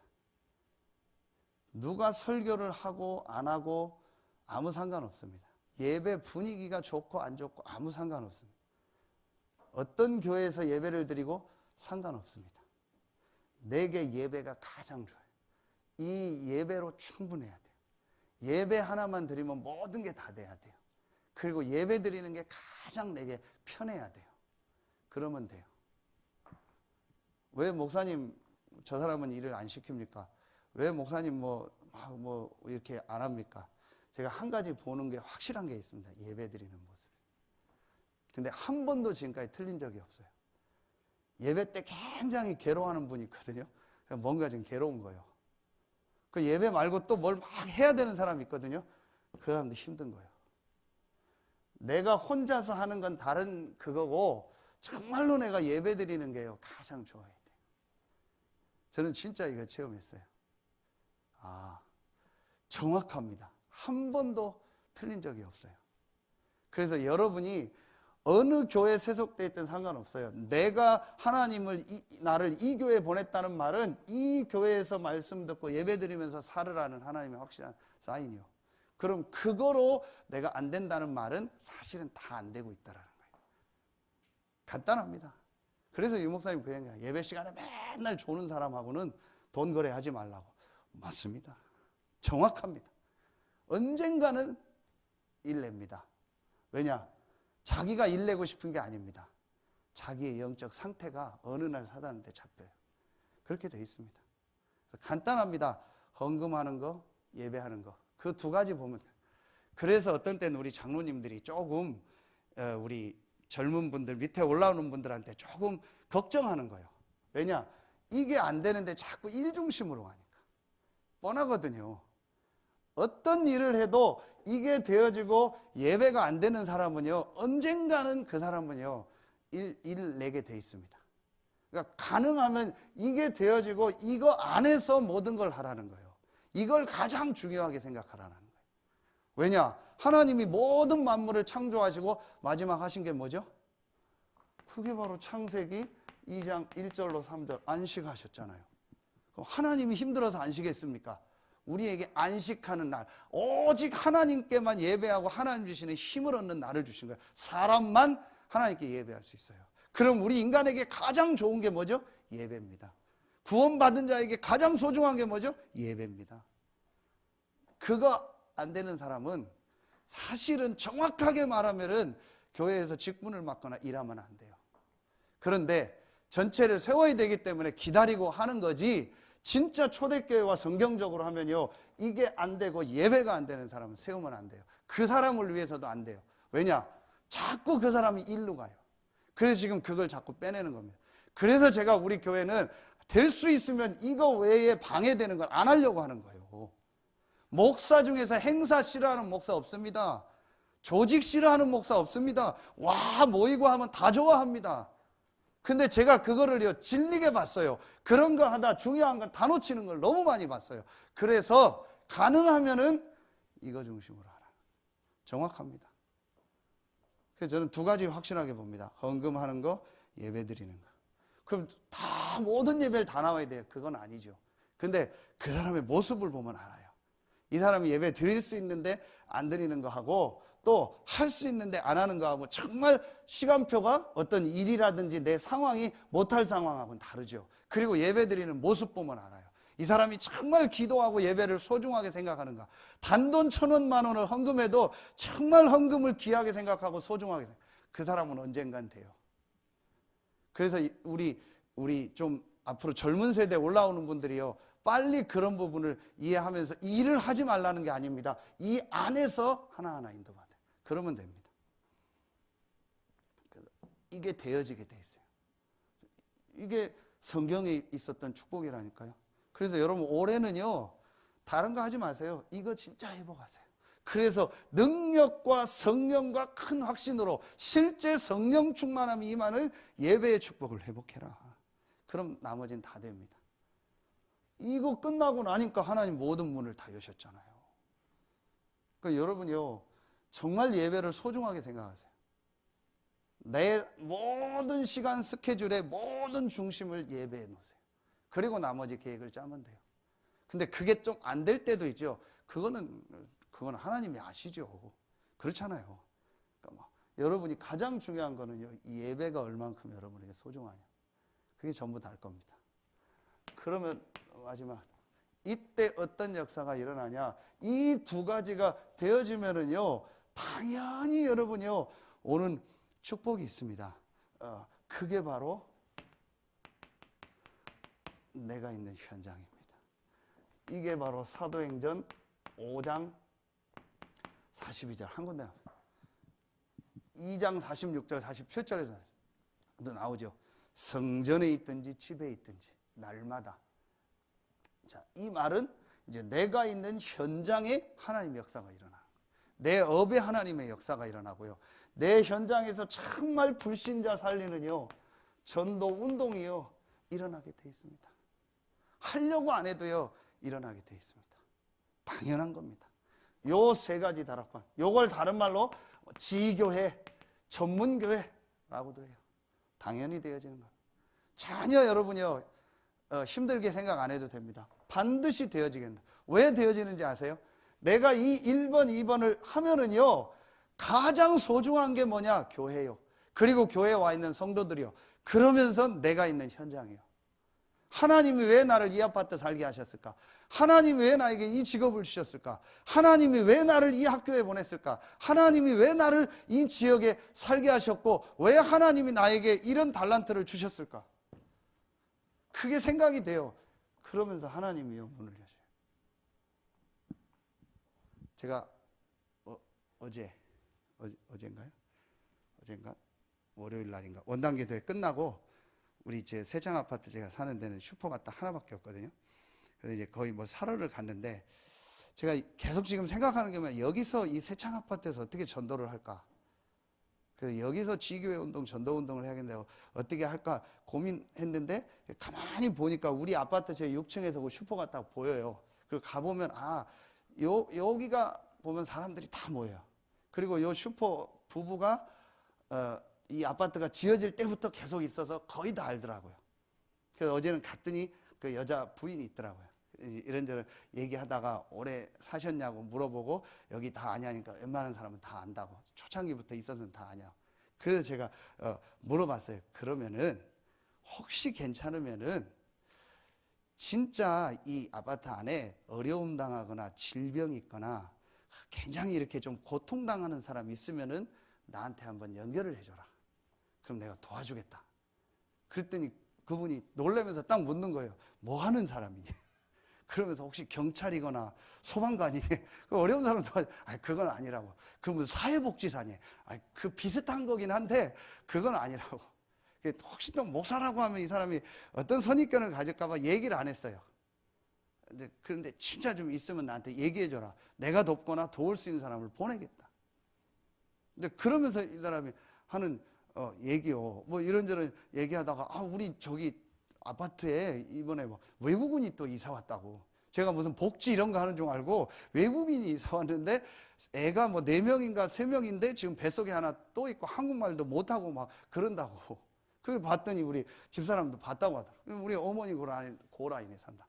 누가 설교를 하고 안 하고 아무 상관없습니다. 예배 분위기가 좋고 안 좋고 아무 상관없습니다. 어떤 교회에서 예배를 드리고 상관없습니다. 내게 예배가 가장 좋아요. 이 예배로 충분해야 돼요. 예배 하나만 드리면 모든 게 다 돼야 돼요. 그리고 예배 드리는 게 가장 내게 편해야 돼요. 그러면 돼요. 왜 목사님 저 사람은 일을 안 시킵니까? 왜 목사님 뭐 이렇게 안 합니까? 제가 한 가지 보는 게 확실한 게 있습니다. 예배 드리는 모습. 근데 한 번도 지금까지 틀린 적이 없어요. 예배 때 굉장히 괴로워하는 분이 있거든요. 뭔가 좀 괴로운 거예요. 그 예배 말고 또 뭘 막 해야 되는 사람이 있거든요. 그 사람도 힘든 거예요. 내가 혼자서 하는 건 다른 그거고 정말로 내가 예배 드리는 게요 가장 좋아야 돼요. 저는 진짜 이거 체험했어요. 아, 정확합니다. 한 번도 틀린 적이 없어요. 그래서 여러분이 어느 교회에 세속되어 있든 상관없어요. 내가 하나님을 나를 이 교회에 보냈다는 말은 이 교회에서 말씀 듣고 예배 드리면서 살으라는 하나님의 확실한 사인이요. 그럼 그거로 내가 안 된다는 말은 사실은 다 안 되고 있다는 거예요. 간단합니다. 그래서 유 목사님 그 얘기야. 예배 시간에 맨날 조는 사람하고는 돈 거래하지 말라고. 맞습니다. 정확합니다. 언젠가는 일냅니다. 왜냐? 자기가 일내고 싶은 게 아닙니다. 자기의 영적 상태가 어느 날 사단한테 잡혀요. 그렇게 돼 있습니다. 간단합니다. 헌금하는 거, 예배하는 거. 그 두 가지 보면 돼요. 그래서 어떤 때는 우리 장로님들이 조금 우리 젊은 분들, 밑에 올라오는 분들한테 조금 걱정하는 거예요. 왜냐? 이게 안 되는데 자꾸 일 중심으로 가니까. 뻔하거든요. 어떤 일을 해도 이게 되어지고 예배가 안 되는 사람은요, 언젠가는 그 사람은요, 일 내게 돼 있습니다. 그러니까 가능하면 이게 되어지고 이거 안에서 모든 걸 하라는 거예요. 이걸 가장 중요하게 생각하라는 거예요. 왜냐? 하나님이 모든 만물을 창조하시고 마지막 하신 게 뭐죠? 그게 바로 창세기 2장 1절로 3절 안식하셨잖아요. 그럼 하나님이 힘들어서 안식했습니까? 우리에게 안식하는 날, 오직 하나님께만 예배하고 하나님 주시는 힘을 얻는 날을 주신 거예요. 사람만 하나님께 예배할 수 있어요. 그럼 우리 인간에게 가장 좋은 게 뭐죠? 예배입니다. 구원받은 자에게 가장 소중한 게 뭐죠? 예배입니다. 그거 안 되는 사람은 사실은 정확하게 말하면은 교회에서 직분을 맡거나 일하면 안 돼요. 그런데 전체를 세워야 되기 때문에 기다리고 하는 거지, 진짜 초대교회와 성경적으로 하면요, 이게 안 되고 예배가 안 되는 사람은 세우면 안 돼요. 그 사람을 위해서도 안 돼요. 왜냐? 자꾸 그 사람이 일로 가요. 그래서 지금 그걸 자꾸 빼내는 겁니다. 그래서 제가 우리 교회는 될 수 있으면 이거 외에 방해되는 걸 안 하려고 하는 거예요. 목사 중에서 행사 싫어하는 목사 없습니다. 조직 싫어하는 목사 없습니다. 와, 모이고 하면 다 좋아합니다. 근데 제가 그거를요, 질리게 봤어요. 그런 거 하다 중요한 건 다 놓치는 걸 너무 많이 봤어요. 그래서 가능하면은 이거 중심으로 하라. 정확합니다. 그래서 저는 두 가지 확실하게 봅니다. 헌금하는 거, 예배 드리는 거. 그럼 다 모든 예배를 다 나와야 돼요? 그건 아니죠. 근데 그 사람의 모습을 보면 알아요. 이 사람이 예배 드릴 수 있는데 안 드리는 거 하고, 또 할 수 있는데 안 하는 거 하고, 정말 시간표가 어떤 일이라든지 내 상황이 못할 상황하고는 다르죠. 그리고 예배 드리는 모습 보면 알아요. 이 사람이 정말 기도하고 예배를 소중하게 생각하는가. 단돈 1,000원, 10,000원을 헌금해도 정말 헌금을 귀하게 생각하고 소중하게 생각해요. 그 사람은 언젠간 돼요. 그래서 우리 좀 앞으로 젊은 세대 올라오는 분들이요, 빨리 그런 부분을 이해하면서 일을 하지 말라는 게 아닙니다. 이 안에서 하나하나 인도받아요. 그러면 됩니다. 이게 되어지게 돼 있어요. 이게 성경에 있었던 축복이라니까요. 그래서 여러분, 올해는요, 다른 거 하지 마세요. 이거 진짜 회복하세요. 그래서 능력과 성령과 큰 확신으로 실제 성령 충만함이 임하는 예배의 축복을 회복해라. 그럼 나머지는 다 됩니다. 이거 끝나고 나니까 하나님 모든 문을 다 여셨잖아요. 그러니까 여러분이요, 정말 예배를 소중하게 생각하세요. 내 모든 시간 스케줄의 모든 중심을 예배에 놓으세요. 그리고 나머지 계획을 짜면 돼요. 근데 그게 좀 안 될 때도 있죠. 그건 하나님이 아시죠. 그렇잖아요. 그러니까 여러분이 가장 중요한 거는요, 이 예배가 얼만큼 여러분에게 소중하냐. 그게 전부 다일 겁니다. 그러면 마지막, 이때 어떤 역사가 일어나냐. 이 두 가지가 되어지면은요, 당연히 여러분이요, 오는 축복이 있습니다. 그게 바로 내가 있는 현장입니다. 이게 바로 사도행전 5장 42절 한 군데, 2장 46절 47절에도 나오죠. 성전에 있든지 집에 있든지 날마다. 자, 이 말은 이제 내가 있는 현장에 하나님의 역사가 일어나, 내 업에 하나님의 역사가 일어나고요, 내 현장에서 정말 불신자 살리는요, 전도 운동이요, 일어나게 돼 있습니다. 하려고 안 해도요, 일어나게 돼 있습니다. 당연한 겁니다. 요 세 가지 다락방, 요걸 다른 말로 지교회, 전문교회라고도 해요. 당연히 되어지는 겁니다. 전혀 여러분이요, 힘들게 생각 안 해도 됩니다. 반드시 되어지겠다. 왜 되어지는지 아세요? 내가 이 1번, 2번을 하면은요, 가장 소중한 게 뭐냐? 교회요. 그리고 교회에 와 있는 성도들이요. 그러면서 내가 있는 현장이요. 하나님이 왜 나를 이 아파트 살게 하셨을까? 하나님이 왜 나에게 이 직업을 주셨을까? 하나님이 왜 나를 이 학교에 보냈을까? 하나님이 왜 나를 이 지역에 살게 하셨고, 왜 하나님이 나에게 이런 달란트를 주셨을까? 그게 생각이 돼요. 그러면서 하나님이요, 문을 여셔요. 제가 어젠가 월요일 날인가 원단기도회 끝나고, 우리 제 세창 아파트 제가 사는 데는 슈퍼가 딱 하나밖에 없거든요. 그래서 이제 거의 사러를 갔는데, 제가 계속 지금 생각하는 게 뭐냐, 여기서 이 세창 아파트에서 어떻게 전도를 할까? 그래서 여기서 지교회 운동, 전도 운동을 해야겠는데 어떻게 할까 고민했는데, 가만히 보니까 우리 아파트 제 6층에서 그 슈퍼가 딱 보여요. 그리고 가보면, 여기가 보면 사람들이 다 모여요. 그리고 요 슈퍼 부부가 이 아파트가 지어질 때부터 계속 있어서 거의 다 알더라고요. 그래서 어제는 갔더니 그 여자 부인이 있더라고요. 이런저런 얘기하다가 오래 사셨냐고 물어보고, 여기 다 아냐니까 웬만한 사람은 다 안다고, 초창기부터 있어서는 다 아냐고. 그래서 제가 물어봤어요. 그러면은 혹시 괜찮으면은 진짜 이 아파트 안에 어려움 당하거나 질병이 있거나 굉장히 이렇게 좀 고통당하는 사람이 있으면은 나한테 한번 연결을 해줘라. 그럼 내가 도와주겠다. 그랬더니 그분이 놀라면서 딱 묻는 거예요. 뭐 하는 사람이니? 그러면서 혹시 경찰이거나 소방관이 어려운 사람 도와줘. 그건 아니라고. 그러면 사회복지사니? 그 비슷한 거긴 한데 그건 아니라고. 혹시 또 목사라고 하면 이 사람이 어떤 선입견을 가질까봐 얘기를 안 했어요. 그런데 진짜 좀 있으면 나한테 얘기해줘라. 내가 돕거나 도울 수 있는 사람을 보내겠다. 근데 그러면서 이 사람이 하는 얘기요. 뭐 이런저런 얘기하다가 우리 저기 아파트에 이번에 뭐 외국인이 또 이사 왔다고. 제가 무슨 복지 이런 거 하는 줄 알고 외국인이 이사 왔는데 애가 뭐 4명인가 3명인데 지금 뱃속에 하나 또 있고 한국말도 못하고 막 그런다고. 그걸 봤더니 우리 집사람도 봤다고 하더라고요. 우리 어머니 고라인에 산다.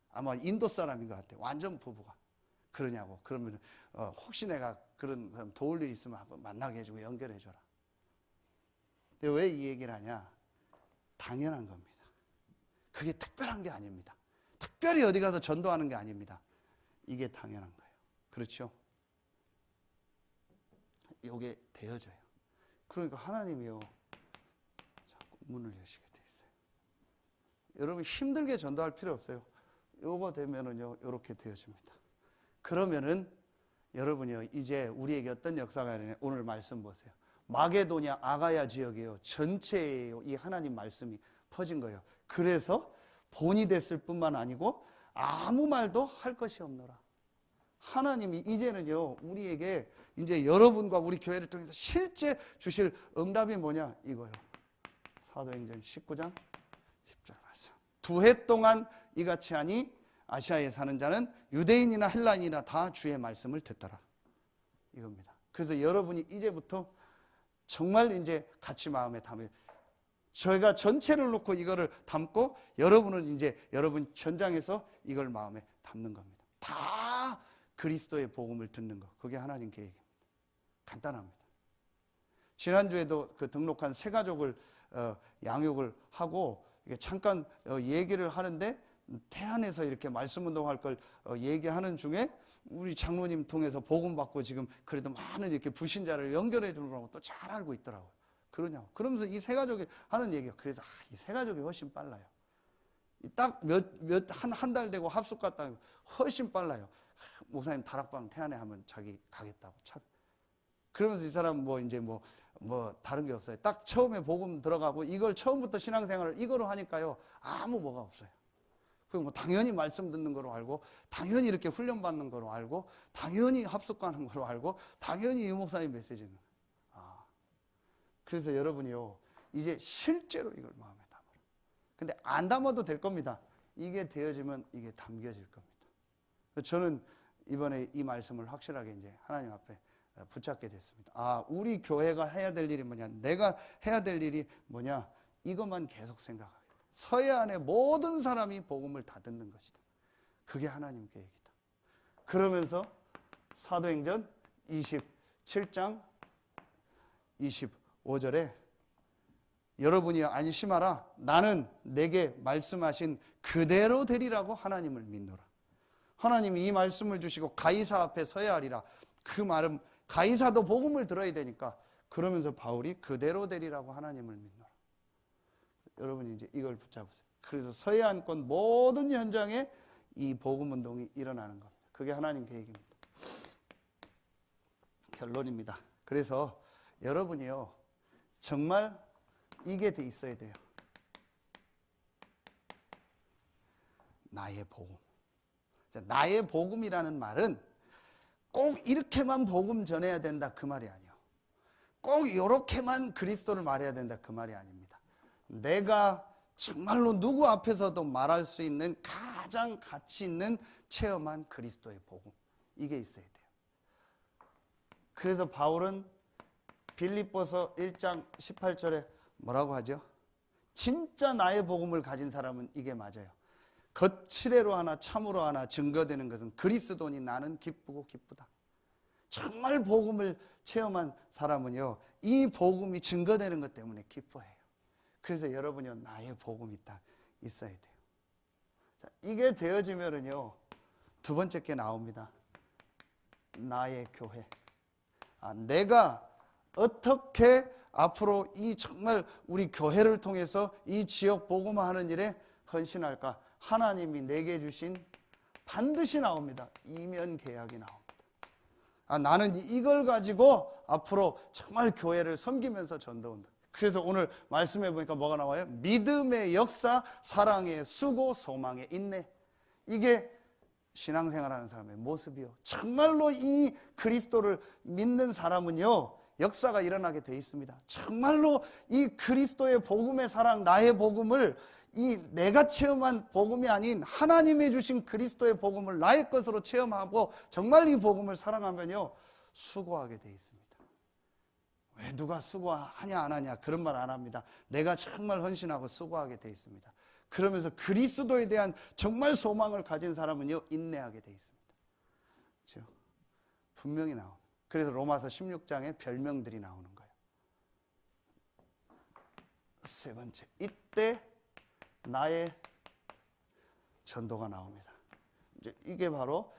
아마 인도 사람인 것 같아. 완전 부부가. 그러냐고. 그러면 혹시 내가 그런 사람 도울 일 있으면 한번 만나게 해주고 연결해줘라. 근데 왜 이 얘기를 하냐? 당연한 겁니다. 그게 특별한 게 아닙니다. 특별히 어디 가서 전도하는 게 아닙니다. 이게 당연한 거예요. 그렇죠? 이게 되어져요. 그러니까 하나님이요. 자꾸 문을 여시게 돼 있어요. 여러분 힘들게 전도할 필요 없어요. 요거 되면은요, 요렇게 되어집니다. 그러면은 여러분이요, 이제 우리에게 어떤 역사가 일어나요? 오늘 말씀 보세요. 마게도냐 아가야 지역이요, 전체에요, 이 하나님 말씀이 퍼진 거예요. 그래서 본이 됐을 뿐만 아니고 아무 말도 할 것이 없노라. 하나님이 이제는요, 우리에게 이제 여러분과 우리 교회를 통해서 실제 주실 응답이 뭐냐? 이거요. 사도행전 19장 10절 말씀. 2해 동안 이같이 하니 아시아에 사는 자는 유대인이나 헬라인이나 다 주의 말씀을 듣더라. 이겁니다. 그래서 여러분이 이제부터 정말 이제 같이 마음에 담아요. 저희가 전체를 놓고 이거를 담고 여러분은 이제 여러분 현장에서 이걸 마음에 담는 겁니다. 다 그리스도의 복음을 듣는 거. 그게 하나님 계획입니다. 간단합니다. 지난주에도 그 등록한 세 가족을 양육을 하고 잠깐 얘기를 하는데 태안에서 이렇게 말씀 운동할 걸 얘기하는 중에 우리 장로님 통해서 복음 받고 지금 그래도 많은 이렇게 불신자를 연결해 주는 거라고 또 잘 알고 있더라고요. 그러냐고. 그러면서 이 세 가족이 하는 얘기가 그래서 이 세 가족이 훨씬 빨라요. 딱 한 달 되고 합숙 갔다 훨씬 빨라요. 목사님 다락방 태안에 하면 자기 가겠다고 참. 그러면서 이 사람 뭐 이제 뭐 다른 게 없어요. 딱 처음에 복음 들어가고 이걸 처음부터 신앙생활을 이거로 하니까요, 아무 뭐가 없어요. 그리고 뭐 당연히 말씀 듣는 거로 알고, 당연히 이렇게 훈련받는 거로 알고, 당연히 합숙 가는 거로 알고, 당연히 이 목사님 메시지는. 그래서 여러분이요, 이제 실제로 이걸 마음에 담아라. 근데 안 담아도 될 겁니다. 이게 되어지면 이게 담겨질 겁니다. 저는 이번에 이 말씀을 확실하게 이제 하나님 앞에 붙잡게 됐습니다. 우리 교회가 해야 될 일이 뭐냐, 내가 해야 될 일이 뭐냐, 이것만 계속 생각하겠다. 서해안의 모든 사람이 복음을 다 듣는 것이다. 그게 하나님 계획이다. 그러면서 사도행전 27장 25절에 여러분이 안심하라, 나는 내게 말씀하신 그대로 되리라고 하나님을 믿노라. 하나님이 이 말씀을 주시고 가이사 앞에 서야 하리라. 그 말은 가이사도 복음을 들어야 되니까, 그러면서 바울이 그대로 되리라고 하나님을 믿노라. 여러분이 이제 이걸 붙잡으세요. 그래서 서해안권 모든 현장에 이 복음 운동이 일어나는 겁니다. 그게 하나님 계획입니다. 결론입니다. 그래서 여러분이요, 정말 이게 돼 있어야 돼요. 나의 복음. 나의 복음이라는 말은 꼭 이렇게만 복음 전해야 된다 그 말이 아니에요. 꼭 이렇게만 그리스도를 말해야 된다 그 말이 아닙니다. 내가 정말로 누구 앞에서도 말할 수 있는 가장 가치 있는 체험한 그리스도의 복음, 이게 있어야 돼요. 그래서 바울은 빌립보서 1장 18절에 뭐라고 하죠? 진짜 나의 복음을 가진 사람은 이게 맞아요. 거칠애로 하나 참으로 하나 증거되는 것은 그리스도니 나는 기쁘고 기쁘다. 정말 복음을 체험한 사람은요, 이 복음이 증거되는 것 때문에 기뻐해요. 그래서 여러분이 나의 복음이 딱 있어야 돼요. 자, 이게 되어지면은요, 두 번째 게 나옵니다. 나의 교회. 내가 어떻게 앞으로 이 정말 우리 교회를 통해서 이 지역 복음화하는 일에 헌신할까? 하나님이 내게 주신 반드시 나옵니다. 이면 계약이 나옵니다. 나는 이걸 가지고 앞으로 정말 교회를 섬기면서 전도한다. 그래서 오늘 말씀해 보니까 뭐가 나와요? 믿음의 역사, 사랑의 수고, 소망의 인내. 이게 신앙생활하는 사람의 모습이요. 정말로 이 그리스도를 믿는 사람은요, 역사가 일어나게 돼 있습니다. 정말로 이 그리스도의 복음의 사랑, 나의 복음을 이 내가 체험한 복음이 아닌 하나님이 주신 그리스도의 복음을 나의 것으로 체험하고 정말 이 복음을 사랑하면요, 수고하게 돼 있습니다. 왜 누가 수고하냐 안 하냐 그런 말 안 합니다. 내가 정말 헌신하고 수고하게 돼 있습니다. 그러면서 그리스도에 대한 정말 소망을 가진 사람은요, 인내하게 돼 있습니다. 그렇죠? 분명히 나옵니다. 그래서 로마서 16장에 별명들이 나오는 거예요. 세 번째, 이때 나의 전도가 나옵니다. 이게 바로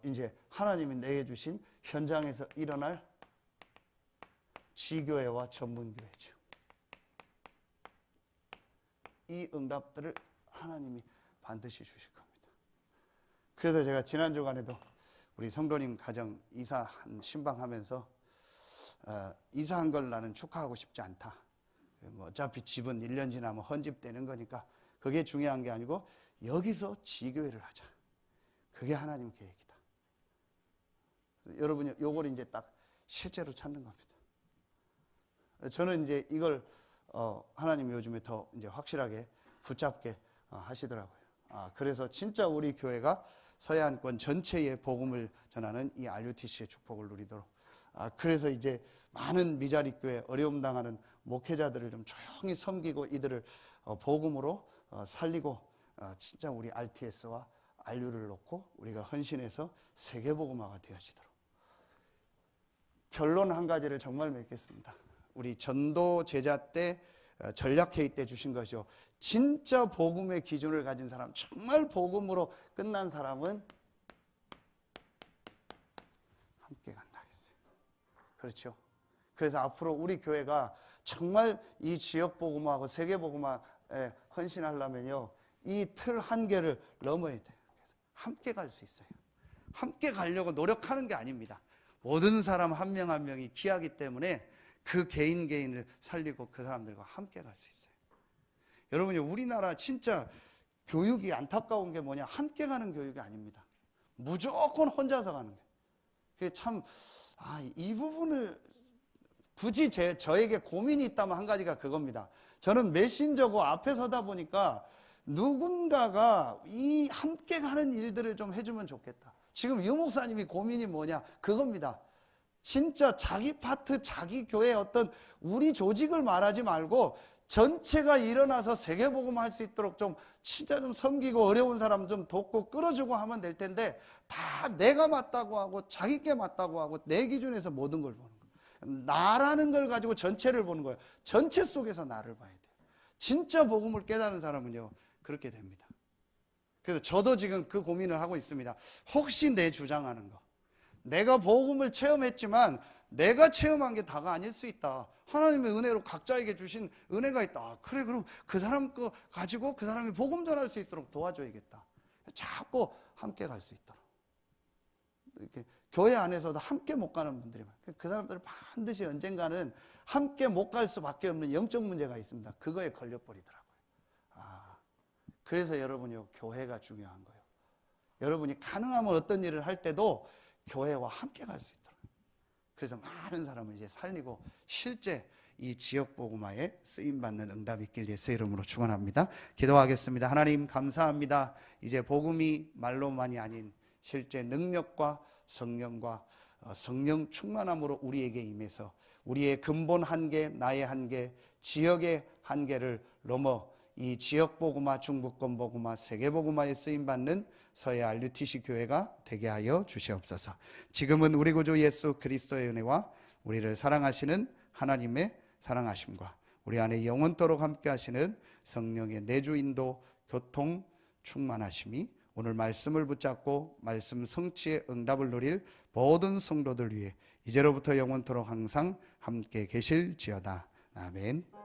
이제 하나님이 내게 주신 현장에서 일어날 지교회와 전문교회죠. 이 응답들을 하나님이 반드시 주실 겁니다. 그래서 제가 지난 주간에도 우리 성도님 가정 이사한 신방하면서 이사한 걸 나는 축하하고 싶지 않다. 어차피 집은 1년 지나면 헌집되는 거니까 그게 중요한 게 아니고 여기서 지교회를 하자. 그게 하나님 계획이다. 여러분이 요걸 이제 딱 실제로 찾는 겁니다. 저는 이제 이걸 하나님이 요즘에 더 이제 확실하게 붙잡게 하시더라고요. 그래서 진짜 우리 교회가 서해안권 전체에 복음을 전하는 이 RUTC의 축복을 누리도록. 그래서 이제 많은 미자리 교회 어려움 당하는 목회자들을 좀 조용히 섬기고 이들을 복음으로 살리고 진짜 우리 RTS와 RU를 놓고 우리가 헌신해서 세계 복음화가 되어지도록. 결론 한 가지를 정말 맺겠습니다. 우리 전도 제자 때 전략회의 때 주신 것이요. 진짜 복음의 기준을 가진 사람, 정말 복음으로 끝난 사람은 함께 간다 했어요. 그렇죠? 그래서 앞으로 우리 교회가 정말 이 지역 복음화하고 세계 복음화에 헌신하려면요, 이 틀 한계를 넘어야 돼요. 함께 갈 수 있어요. 함께 가려고 노력하는 게 아닙니다. 모든 사람 한 명 한 명이 귀하기 때문에 그 개인을 살리고 그 사람들과 함께 갈 수 있어요. 여러분이 우리나라 진짜 교육이 안타까운 게 뭐냐? 함께 가는 교육이 아닙니다. 무조건 혼자서 가는 거예요. 그게 참, 이 부분을 굳이 저에게 고민이 있다면 한 가지가 그겁니다. 저는 메신저고 앞에 서다 보니까 누군가가 이 함께 가는 일들을 좀 해주면 좋겠다. 지금 유 목사님이 고민이 뭐냐? 그겁니다. 진짜 자기 파트, 자기 교회 어떤 우리 조직을 말하지 말고 전체가 일어나서 세계복음 할 수 있도록 좀 진짜 좀 섬기고 어려운 사람 좀 돕고 끌어주고 하면 될 텐데 다 내가 맞다고 하고 자기께 맞다고 하고 내 기준에서 모든 걸 보는 거예요. 나라는 걸 가지고 전체를 보는 거예요. 전체 속에서 나를 봐야 돼요. 진짜 복음을 깨달은 사람은요, 그렇게 됩니다. 그래서 저도 지금 그 고민을 하고 있습니다. 혹시 내 주장하는 거, 내가 복음을 체험했지만 내가 체험한 게 다가 아닐 수 있다. 하나님의 은혜로 각자에게 주신 은혜가 있다. 그래, 그럼 그 사람 거 가지고 그 사람이 복음 전할 수 있도록 도와줘야겠다. 자꾸 함께 갈 수 있도록. 이렇게 교회 안에서도 함께 못 가는 분들이 많아요. 그 사람들은 반드시 언젠가는 함께 못 갈 수밖에 없는 영적 문제가 있습니다. 그거에 걸려버리더라고요. 그래서 여러분이요, 교회가 중요한 거예요. 여러분이 가능하면 어떤 일을 할 때도 교회와 함께 갈 수 있도록. 그래서 많은 사람을 이제 살리고 실제 이 지역 복음화에 쓰임 받는 응답이 있길 예수 이름으로 축원합니다. 기도하겠습니다. 하나님 감사합니다. 이제 복음이 말로만이 아닌 실제 능력과 성령과 성령 충만함으로 우리에게 임해서 우리의 근본 한계, 나의 한계, 지역의 한계를 넘어 이 지역 복음화, 중부권 복음화, 세계 복음화에 쓰임 받는 서해 RUTC 교회가 되게 하여 주시옵소서. 지금은 우리 구주 예수 그리스도의 은혜와 우리를 사랑하시는 하나님의 사랑하심과 우리 안에 영원토록 함께 하시는 성령의 내주 인도, 교통, 충만하심이 오늘 말씀을 붙잡고 말씀 성취의 응답을 누릴 모든 성도들 위해 이제로부터 영원토록 항상 함께 계실지어다. 아멘.